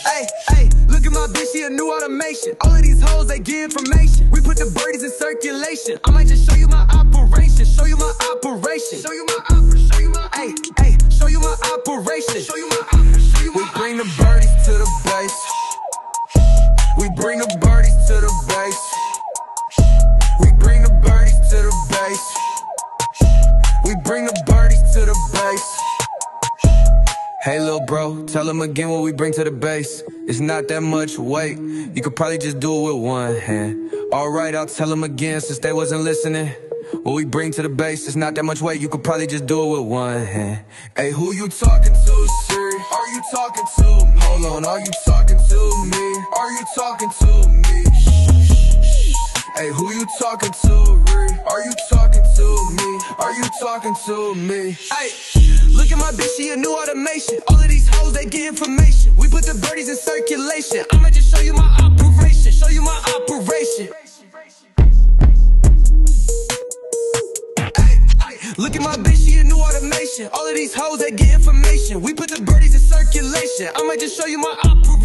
Hey, hey, look at my bitch, she a new automation. All of these hoes, they get information. We put the birdies in circulation. I might just show you my operation. Show you my operation. Show you my operation. Show you my, hey, hey, show you my operation. Show you my operation. We bring the birdies to the base. We bring the birdies to the base. We bring the birdies to the base. We bring the birdies to the base. Hey lil' bro, tell him again what we bring to the base. It's not that much weight, you could probably just do it with one hand. Alright, I'll tell him again since they wasn't listening. What we bring to the base, it's not that much weight, you could probably just do it with one hand. Hey, who you talking to, Siri? Are you talking to me? Hold on, are you talking to me? Are you talking to me? Hey, who you talking to, Ree? Are you talking to me? Are you talking to me? Hey, look at my bitch, she a new automation. All of these hoes, they get information. We put the birdies in circulation. I'ma just show you my operation. Show you my operation. Hey, look at my bitch, she a new automation. All of these hoes, they get information. We put the birdies in circulation. I'ma just show you my operation.